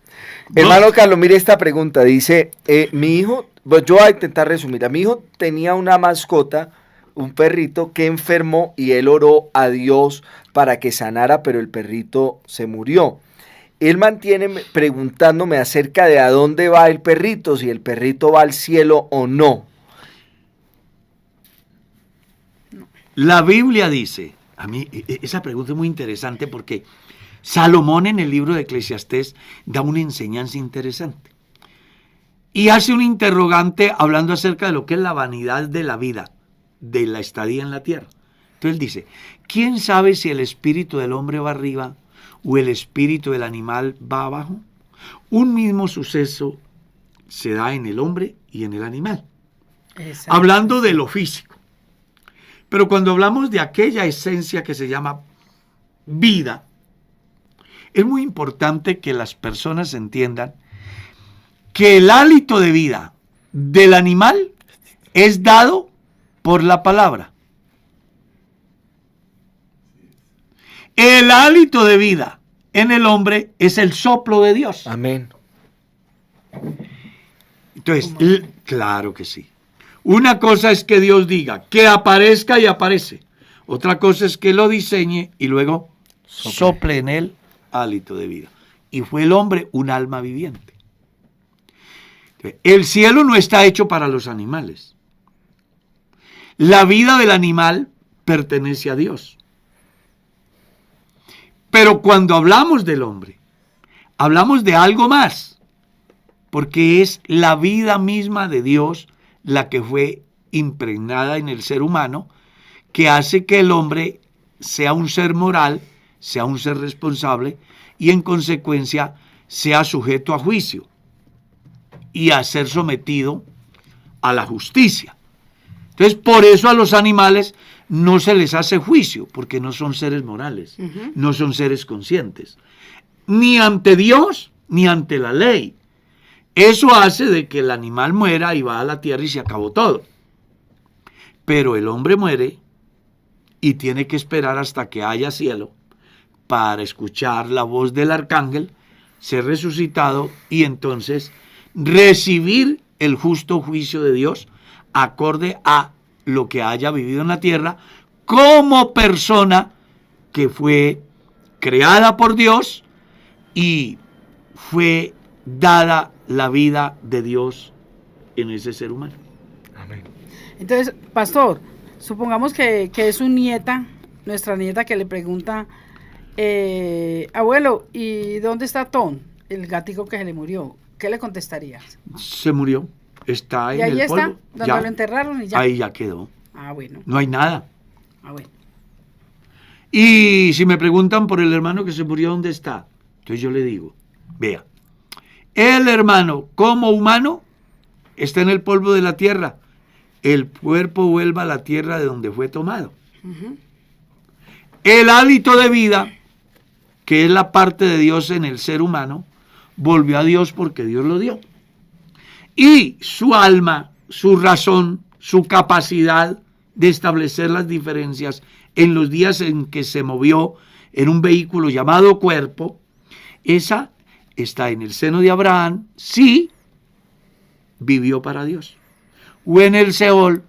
Hermano Carlos, mire esta pregunta. Dice, mi hijo, pues yo voy a intentar resumirla. Mi hijo tenía una mascota, un perrito que enfermó y él oró a Dios para que sanara, pero el perrito se murió. Él mantiene preguntándome acerca de a dónde va el perrito, si el perrito va al cielo o no. La Biblia dice, a mí esa pregunta es muy interesante porque Salomón en el libro de Eclesiastés da una enseñanza interesante y hace un interrogante hablando acerca de lo que es la vanidad de la vida, de la estadía en la tierra. Entonces él dice, ¿quién sabe si el espíritu del hombre va arriba o el espíritu del animal va abajo? Un mismo suceso se da en el hombre y en el animal. Exacto. Hablando de lo físico. Pero cuando hablamos de aquella esencia que se llama vida, es muy importante que las personas entiendan que el hálito de vida del animal es dado por la palabra. El hálito de vida en el hombre es el soplo de Dios. Amén. Entonces, claro que sí. Una cosa es que Dios diga que aparezca y aparece. Otra cosa es que lo diseñe y luego sople en él hálito de vida. Y fue el hombre un alma viviente. El cielo no está hecho para los animales. La vida del animal pertenece a Dios. Pero cuando hablamos del hombre, hablamos de algo más, porque es la vida misma de Dios la que fue impregnada en el ser humano, que hace que el hombre sea un ser moral, sea un ser responsable y en consecuencia sea sujeto a juicio y a ser sometido a la justicia. Entonces, por eso a los animales no se les hace juicio, porque no son seres morales, no son seres conscientes, ni ante Dios, ni ante la ley. Eso hace de que el animal muera y va a la tierra y se acabó todo. Pero el hombre muere y tiene que esperar hasta que haya cielo para escuchar la voz del arcángel, ser resucitado y entonces recibir el justo juicio de Dios acorde a lo que haya vivido en la tierra como persona que fue creada por Dios y fue dada la vida de Dios en ese ser humano. Amén. Entonces, pastor, supongamos que es su nieta, nuestra nieta, que le pregunta, abuelo, ¿y dónde está Tom, el gatico que se le murió? ¿Qué le contestarías? Se murió, está en ¿Y ahí el está? polvo. ¿Donde Ya. lo enterraron y ya? Ahí ya quedó. Ah, bueno. No hay nada. Ah, bueno. Y si me preguntan por el hermano que se murió, ¿dónde está? Entonces yo le digo, vea, el hermano como humano está en el polvo de la tierra. El cuerpo vuelve a la tierra de donde fue tomado. El hálito de vida, que es la parte de Dios en el ser humano, volvió a Dios porque Dios lo dio. Y su alma, su razón, su capacidad de establecer las diferencias en los días en que se movió en un vehículo llamado cuerpo, esa está en el seno de Abraham, sí vivió para Dios. O en el Seol,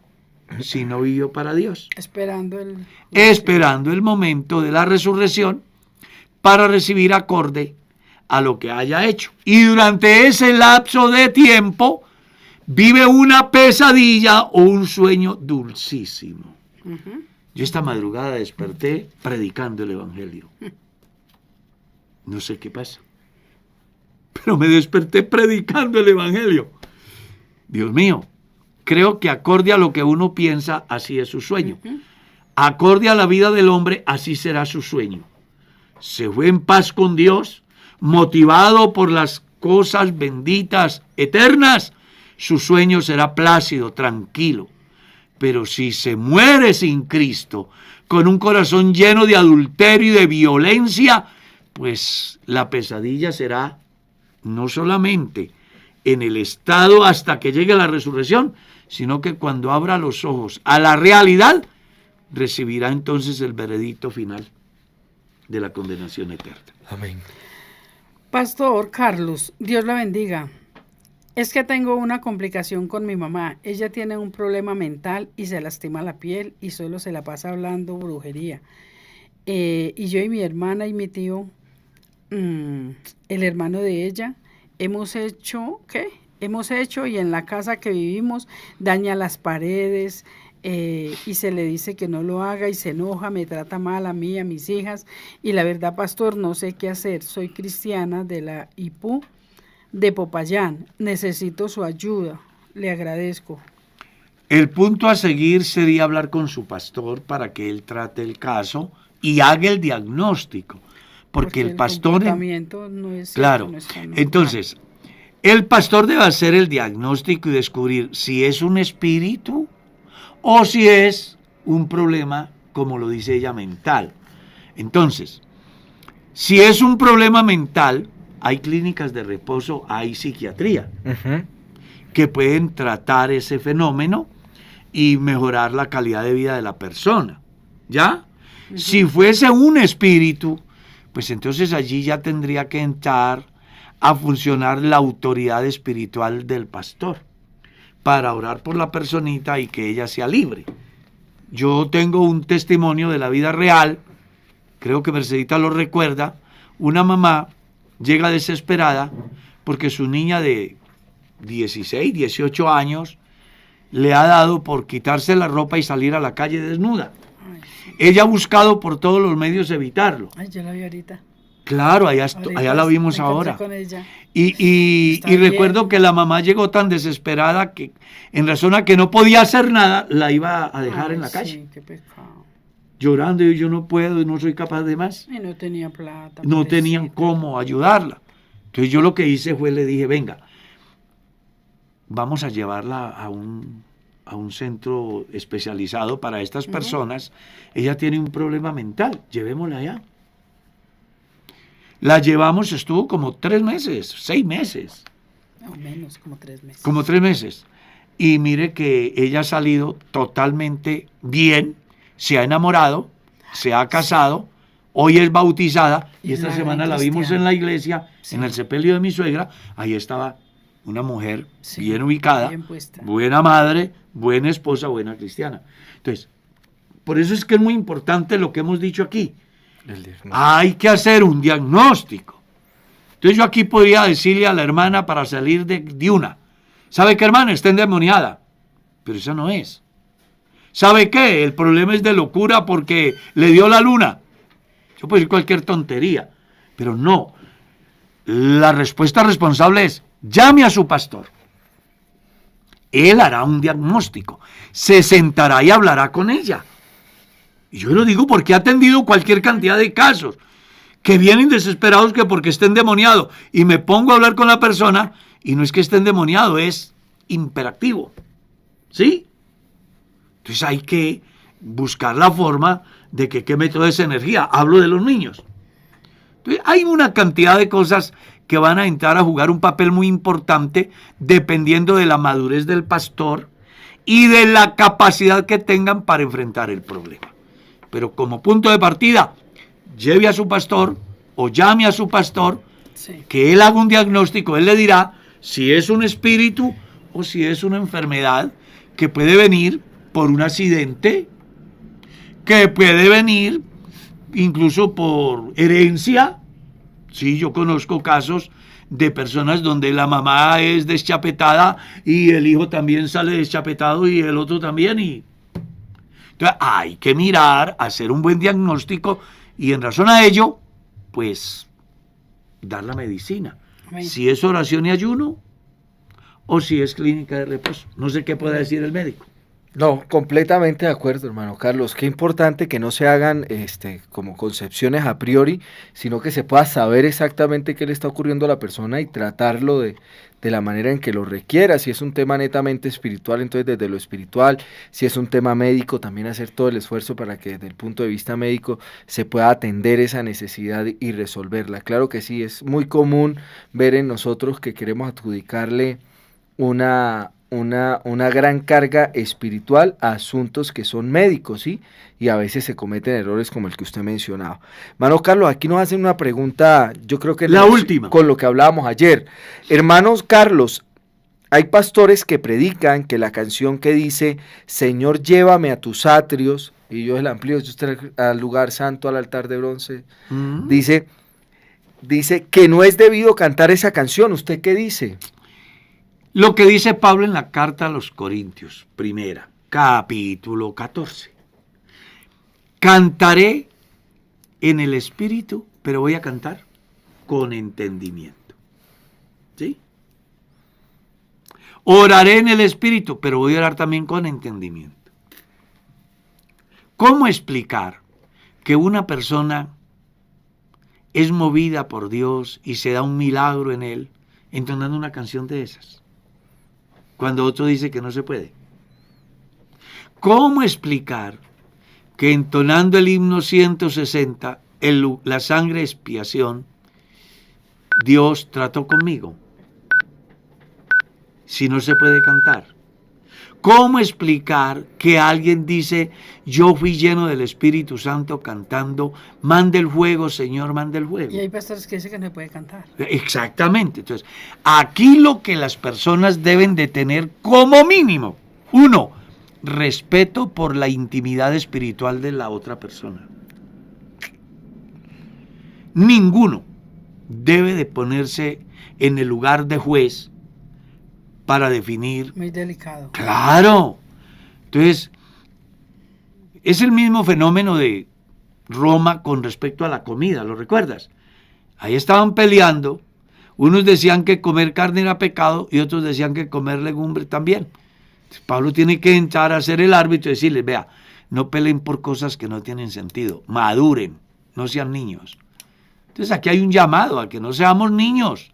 si no vivió para Dios. Esperando el momento de la resurrección para recibir acorde a lo que haya hecho. Y durante ese lapso de tiempo vive una pesadilla o un sueño dulcísimo. Yo esta madrugada desperté predicando el Evangelio. No sé qué pasa, pero me desperté predicando el Evangelio. Dios mío, creo que acorde a lo que uno piensa, así es su sueño. Acorde a la vida del hombre, así será su sueño. Se fue en paz con Dios, motivado por las cosas benditas, eternas, su sueño será plácido, tranquilo. Pero si se muere sin Cristo, con un corazón lleno de adulterio y de violencia, pues la pesadilla será no solamente en el estado hasta que llegue la resurrección, sino que cuando abra los ojos a la realidad, recibirá entonces el veredicto final de la condenación eterna. Amén. Pastor Carlos, Dios la bendiga. Es que tengo una complicación con mi mamá. Ella tiene un problema mental y se lastima la piel y solo se la pasa hablando brujería. Y yo y mi hermana y mi tío, el hermano de ella, hemos hecho y en la casa que vivimos daña las paredes y se le dice que no lo haga y se enoja, me trata mal a mí, a mis hijas. Y la verdad, pastor, no sé qué hacer. Soy cristiana de la IPU de Popayán. Necesito su ayuda. Le agradezco. El punto a seguir sería hablar con su pastor para que él trate el caso y haga el diagnóstico. Porque el pastor... comportamiento no es... Claro. No es tan Entonces, el pastor debe hacer el diagnóstico y descubrir si es un espíritu o si es un problema, como lo dice ella, mental. Entonces, si es un problema mental, hay clínicas de reposo, hay psiquiatría, que pueden tratar ese fenómeno y mejorar la calidad de vida de la persona, ¿ya? Si fuese un espíritu, pues entonces allí ya tendría que entrar a funcionar la autoridad espiritual del pastor para orar por la personita y que ella sea libre. Yo tengo un testimonio de la vida real, creo que Mercedita lo recuerda. Una mamá llega desesperada porque su niña de 16, 18 años le ha dado por quitarse la ropa y salir a la calle desnuda. Ay, sí. Ella ha buscado por todos los medios evitarlo. Ay, yo la vi ahorita. Claro, allá Ahorita la vimos me encontré ahora. con ella. Y Está bien. recuerdo que la mamá llegó tan desesperada que en razón a que no podía hacer nada, la iba a dejar Ay, en la calle, sí, qué pecado. llorando, y yo no puedo, no soy capaz de más. Y no tenía plata. No tenían pobrecita. cómo ayudarla. Entonces yo lo que hice fue, le dije, venga, vamos a llevarla a un centro especializado para estas personas. Ella tiene un problema mental, llevémosla allá. La llevamos, estuvo como 3 meses, 6 meses, O menos, como 3 meses. como 3 meses. Y mire que ella ha salido totalmente bien, se ha enamorado, se ha casado, hoy es bautizada, y Y esta una semana gran la vimos cristiana. en la iglesia, Sí. en el sepelio de mi suegra. Ahí estaba una mujer Sí, bien ubicada, bien puesta. buena madre, buena esposa, buena cristiana. Entonces, por eso es que es muy importante lo que hemos dicho aquí. El diagnóstico. Hay que hacer un diagnóstico. Entonces yo aquí podría decirle a la hermana para salir de una, ¿sabe qué, hermana? Está endemoniada. Pero esa no es. ¿Sabe qué? El problema es de locura porque le dio la luna. Yo puedo decir cualquier tontería, pero no. La respuesta responsable es, llame a su pastor. Él hará un diagnóstico, se sentará y hablará con ella. Y yo lo digo porque he atendido cualquier cantidad de casos que vienen desesperados que porque esté endemoniado, y me pongo a hablar con la persona y no es que esté endemoniado, es imperactivo. ¿Sí? Entonces hay que buscar la forma de que queme toda esa energía. Hablo de los niños. Entonces, hay una cantidad de cosas que van a entrar a jugar un papel muy importante dependiendo de la madurez del pastor y de la capacidad que tengan para enfrentar el problema. Pero como punto de partida, lleve a su pastor o llame a su pastor, Sí. que él haga un diagnóstico. Él le dirá si es un espíritu o si es una enfermedad que puede venir por un accidente, que puede venir incluso por herencia. Sí, yo conozco casos de personas donde la mamá es deschapetada y el hijo también sale deschapetado y el otro también. Entonces hay que mirar, hacer un buen diagnóstico y en razón a ello, pues, dar la medicina. Amén. Si es oración y ayuno o si es clínica de reposo. No sé qué pueda decir el médico. No, completamente de acuerdo, hermano Carlos. Qué importante que no se hagan como concepciones a priori, sino que se pueda saber exactamente qué le está ocurriendo a la persona y tratarlo de la manera en que lo requiera. Si es un tema netamente espiritual, entonces desde lo espiritual. Si es un tema médico, también hacer todo el esfuerzo para que desde el punto de vista médico se pueda atender esa necesidad y resolverla. Claro que sí, es muy común ver en nosotros que queremos adjudicarle una gran carga espiritual a asuntos que son médicos, ¿sí? Y a veces se cometen errores como el que usted mencionaba. Hermano Carlos, aquí nos hacen una pregunta, yo creo que La última. con lo que hablábamos ayer. Hermanos Carlos, hay pastores que predican que la canción que dice, Señor, llévame a tus atrios, y yo el amplío al lugar santo, al altar de bronce, dice que no es debido cantar esa canción. ¿Usted qué dice? Lo que dice Pablo en la carta a los Corintios, primera, capítulo 14. Cantaré en el espíritu, pero voy a cantar con entendimiento. ¿Sí? Oraré en el espíritu, pero voy a orar también con entendimiento. ¿Cómo explicar que una persona es movida por Dios y se da un milagro en él entonando una canción de esas, cuando otro dice que no se puede? ¿Cómo explicar que entonando el himno 160, la sangre expiación, Dios trató conmigo, si no se puede cantar? ¿Cómo explicar que alguien dice, yo fui lleno del Espíritu Santo cantando, mande el fuego, Señor, mande el fuego? Y hay pastores que dicen que no se puede cantar. Exactamente. Entonces, aquí lo que las personas deben de tener como mínimo, 1, respeto por la intimidad espiritual de la otra persona. Ninguno debe de ponerse en el lugar de juez para definir. Muy delicado. Claro. Entonces, es el mismo fenómeno de Roma con respecto a la comida, ¿lo recuerdas? Ahí estaban peleando. Unos decían que comer carne era pecado y otros decían que comer legumbre también. Entonces, Pablo tiene que entrar a ser el árbitro y decirles, vea, no peleen por cosas que no tienen sentido, maduren, no sean niños. Entonces aquí hay un llamado a que no seamos niños.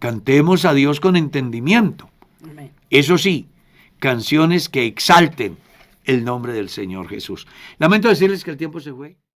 Cantemos a Dios con entendimiento. Amén. Eso sí, canciones que exalten el nombre del Señor Jesús. Lamento decirles que el tiempo se fue.